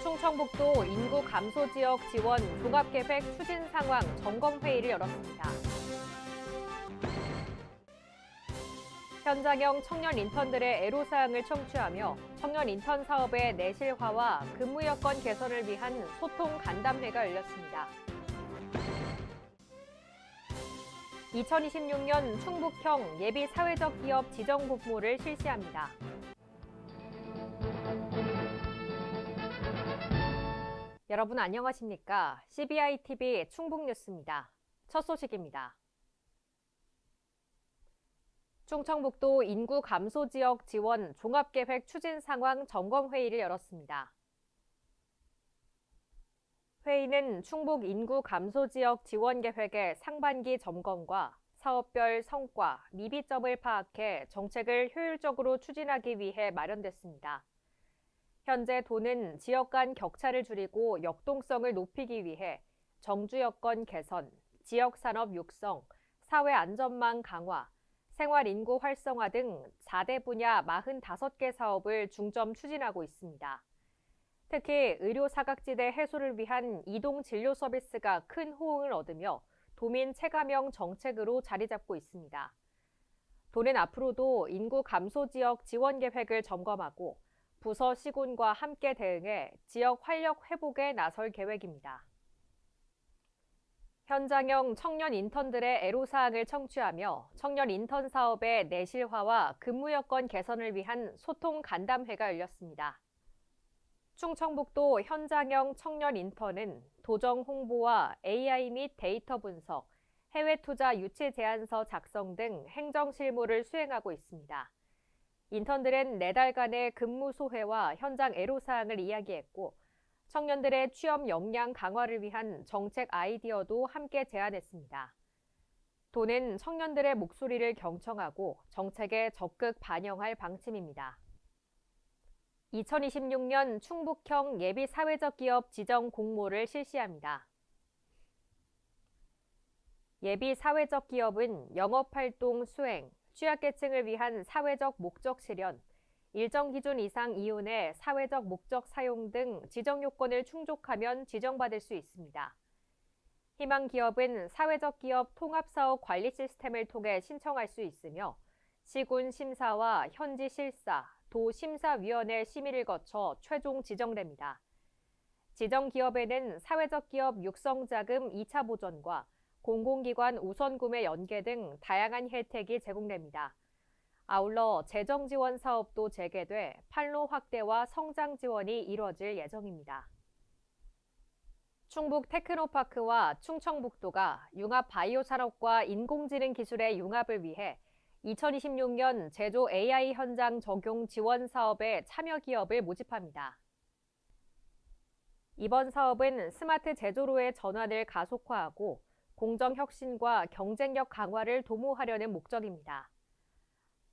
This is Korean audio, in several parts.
충청북도 인구 감소 지역 지원 종합계획 추진 상황 점검회의를 열었습니다. 현장형 청년 인턴들의 애로사항을 청취하며 청년 인턴 사업의 내실화와 근무 여건 개선을 위한 소통 간담회가 열렸습니다. 2026년 충북형 예비 사회적 기업 지정 공모를 실시합니다. 여러분 안녕하십니까? CBI-TV 충북뉴스입니다. 첫 소식입니다. 충청북도 인구 감소 지역 지원 종합계획 추진 상황 점검회의를 열었습니다. 회의는 충북 인구 감소 지역 지원 계획의 상반기 점검과 사업별 성과, 미비점을 파악해 정책을 효율적으로 추진하기 위해 마련됐습니다. 현재 도는 지역 간 격차를 줄이고 역동성을 높이기 위해 정주 여건 개선, 지역 산업 육성, 사회 안전망 강화, 생활 인구 활성화 등 4대 분야 45개 사업을 중점 추진하고 있습니다. 특히 의료 사각지대 해소를 위한 이동 진료 서비스가 큰 호응을 얻으며 도민 체감형 정책으로 자리 잡고 있습니다. 도는 앞으로도 인구 감소 지역 지원 계획을 점검하고 부서 시군과 함께 대응해 지역 활력 회복에 나설 계획입니다. 현장형 청년 인턴들의 애로사항을 청취하며 청년 인턴 사업의 내실화와 근무 여건 개선을 위한 소통 간담회가 열렸습니다. 충청북도 현장형 청년 인턴은 도정 홍보와 AI 및 데이터 분석, 해외 투자 유치 제안서 작성 등 행정 실무를 수행하고 있습니다. 인턴들은 4달간의 근무 소회와 현장 애로사항을 이야기했고 청년들의 취업 역량 강화를 위한 정책 아이디어도 함께 제안했습니다. 도는 청년들의 목소리를 경청하고 정책에 적극 반영할 방침입니다. 2026년 충북형 예비 사회적 기업 지정 공모를 실시합니다. 예비 사회적 기업은 영업활동 수행, 취약계층을 위한 사회적 목적 실현, 일정 기준 이상 이윤의 사회적 목적 사용 등 지정 요건을 충족하면 지정받을 수 있습니다. 희망기업은 사회적 기업 통합사업 관리 시스템을 통해 신청할 수 있으며 시군 심사와 현지 실사, 도 심사위원회 심의를 거쳐 최종 지정됩니다. 지정 기업에는 사회적 기업 육성자금 2차 보전과 공공기관 우선구매 연계 등 다양한 혜택이 제공됩니다. 아울러 재정지원 사업도 재개돼 판로 확대와 성장 지원이 이뤄질 예정입니다. 충북 테크노파크와 충청북도가 융합 바이오 산업과 인공지능 기술의 융합을 위해 2026년 제조 AI 현장 적용 지원 사업에 참여 기업을 모집합니다. 이번 사업은 스마트 제조로의 전환을 가속화하고 공정 혁신과 경쟁력 강화를 도모하려는 목적입니다.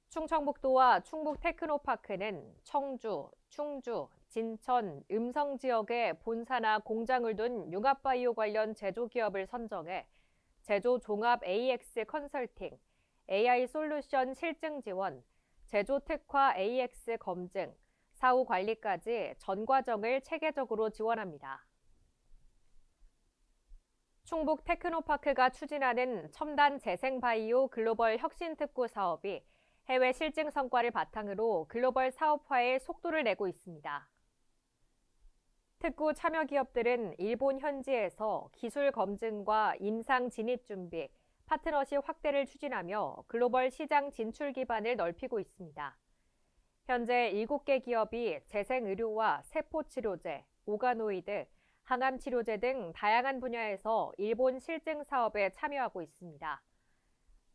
충청북도와 충북 테크노파크는 청주, 충주, 진천, 음성 지역에 본사나 공장을 둔 융합바이오 관련 제조기업을 선정해 제조 종합 AX 컨설팅, AI 솔루션 실증 지원, 제조 특화 AX 검증, 사후 관리까지 전 과정을 체계적으로 지원합니다. 충북 테크노파크가 추진하는 첨단 재생바이오 글로벌 혁신특구 사업이 해외 실증 성과를 바탕으로 글로벌 사업화에 속도를 내고 있습니다. 특구 참여 기업들은 일본 현지에서 기술 검증과 임상 진입 준비, 파트너십 확대를 추진하며 글로벌 시장 진출 기반을 넓히고 있습니다. 현재 7개 기업이 재생의료와 세포치료제, 오가노이드, 항암치료제 등 다양한 분야에서 일본 실증 사업에 참여하고 있습니다.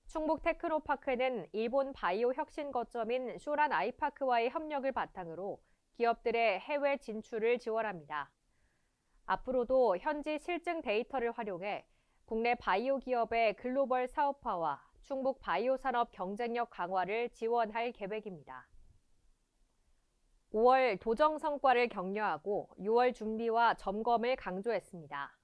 충북 테크노파크는 일본 바이오 혁신 거점인 쇼란 아이파크와의 협력을 바탕으로 기업들의 해외 진출을 지원합니다. 앞으로도 현지 실증 데이터를 활용해 국내 바이오 기업의 글로벌 사업화와 충북 바이오 산업 경쟁력 강화를 지원할 계획입니다. 5월 도정 성과를 격려하고 6월 준비와 점검을 강조했습니다.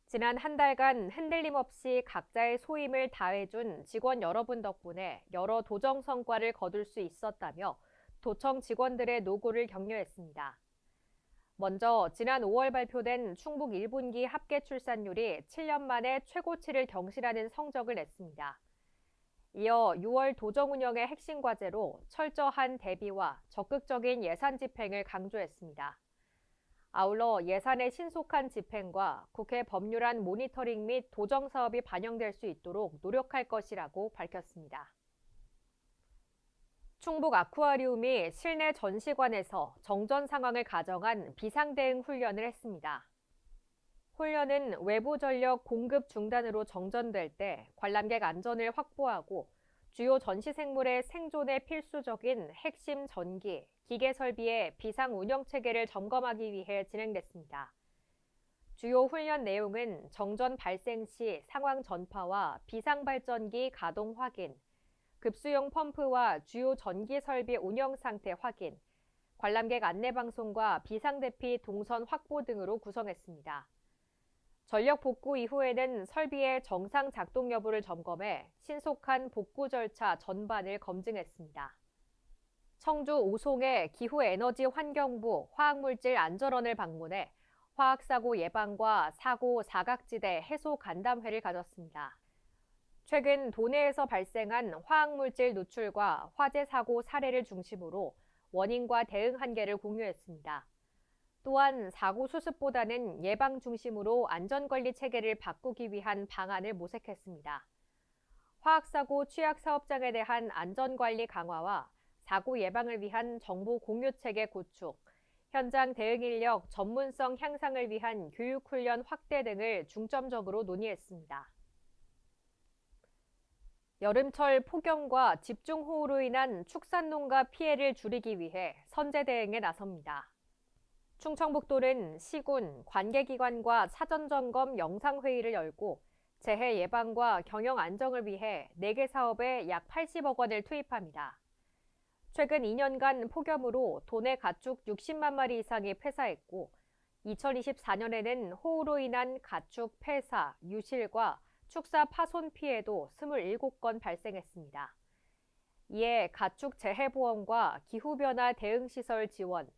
지난 한 달간 흔들림 없이 각자의 소임을 다해준 직원 여러분 덕분에 여러 도정 성과를 거둘 수 있었다며 도청 직원들의 노고를 격려했습니다. 먼저 지난 5월 발표된 충북 1분기 합계 출산율이 7년 만에 최고치를 경신하는 성적을 냈습니다. 이어 6월 도정 운영의 핵심 과제로 철저한 대비와 적극적인 예산 집행을 강조했습니다. 아울러 예산의 신속한 집행과 국회 법률안 모니터링 및 도정 사업이 반영될 수 있도록 노력할 것이라고 밝혔습니다. 충북 아쿠아리움이 실내 전시관에서 정전 상황을 가정한 비상대응 훈련을 했습니다. 훈련은 외부 전력 공급 중단으로 정전될 때 관람객 안전을 확보하고 주요 전시 생물의 생존에 필수적인 핵심 전기, 기계 설비의 비상 운영 체계를 점검하기 위해 진행됐습니다. 주요 훈련 내용은 정전 발생 시 상황 전파와 비상 발전기 가동 확인, 급수용 펌프와 주요 전기 설비 운영 상태 확인, 관람객 안내 방송과 비상대피 동선 확보 등으로 구성했습니다. 전력 복구 이후에는 설비의 정상 작동 여부를 점검해 신속한 복구 절차 전반을 검증했습니다. 청주 오송의 기후에너지환경부 화학물질 안전원을 방문해 화학사고 예방과 사고 사각지대 해소 간담회를 가졌습니다. 최근 도내에서 발생한 화학물질 누출과 화재 사고 사례를 중심으로 원인과 대응 한계를 공유했습니다. 또한 사고 수습보다는 예방 중심으로 안전관리 체계를 바꾸기 위한 방안을 모색했습니다. 화학사고 취약 사업장에 대한 안전관리 강화와 사고 예방을 위한 정보 공유 체계 구축, 현장 대응 인력 전문성 향상을 위한 교육 훈련 확대 등을 중점적으로 논의했습니다. 여름철 폭염과 집중호우로 인한 축산농가 피해를 줄이기 위해 선제 대응에 나섭니다. 충청북도는 시군, 관계기관과 사전점검 영상회의를 열고 재해 예방과 경영 안정을 위해 4개 사업에 약 80억 원을 투입합니다. 최근 2년간 폭염으로 도내 가축 60만 마리 이상이 폐사했고 2024년에는 호우로 인한 가축 폐사, 유실과 축사 파손 피해도 27건 발생했습니다. 이에 가축 재해보험과 기후변화 대응시설 지원,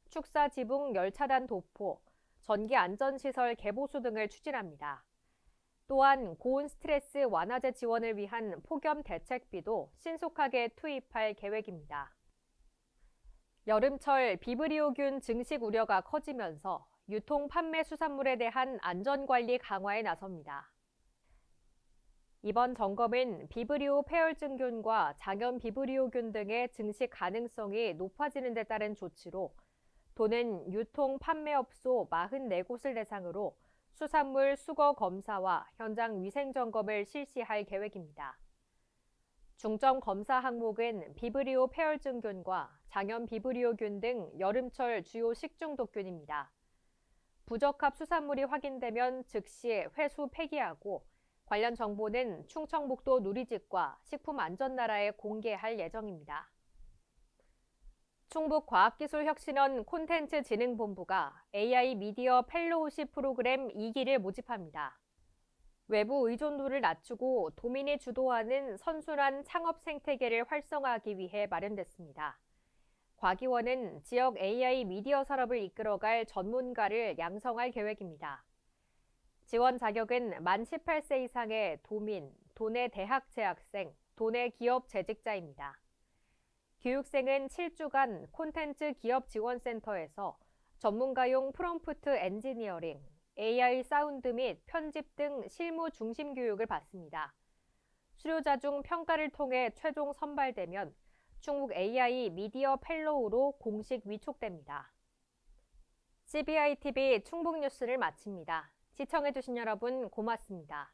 축사 지붕 열차단 도포, 전기안전시설 개보수 등을 추진합니다. 또한 고온 스트레스 완화제 지원을 위한 폭염 대책비도 신속하게 투입할 계획입니다. 여름철 비브리오균 증식 우려가 커지면서 유통 판매 수산물에 대한 안전관리 강화에 나섭니다. 이번 점검은 비브리오 폐혈증균과 장염 비브리오균 등의 증식 가능성이 높아지는 데 따른 조치로 도는 유통 판매업소 44곳을 대상으로 수산물 수거 검사와 현장 위생 점검을 실시할 계획입니다. 중점 검사 항목은 비브리오 폐혈증균과 장염 비브리오균 등 여름철 주요 식중독균입니다. 부적합 수산물이 확인되면 즉시 회수 폐기하고 관련 정보는 충청북도 누리집과 식품안전나라에 공개할 예정입니다. 충북과학기술혁신원 콘텐츠진흥본부가 AI 미디어 펠로우십 프로그램 2기를 모집합니다. 외부 의존도를 낮추고 도민이 주도하는 선순환 창업 생태계를 활성화하기 위해 마련됐습니다. 과기원은 지역 AI 미디어 산업을 이끌어갈 전문가를 양성할 계획입니다. 지원 자격은 만 18세 이상의 도민, 도내 대학 재학생, 도내 기업 재직자입니다. 교육생은 7주간 콘텐츠 기업지원센터에서 전문가용 프롬프트 엔지니어링, AI 사운드 및 편집 등 실무 중심 교육을 받습니다. 수료자 중 평가를 통해 최종 선발되면 충북 AI 미디어 펠로우로 공식 위촉됩니다. CBI TV 충북 뉴스를 마칩니다. 시청해주신 여러분 고맙습니다.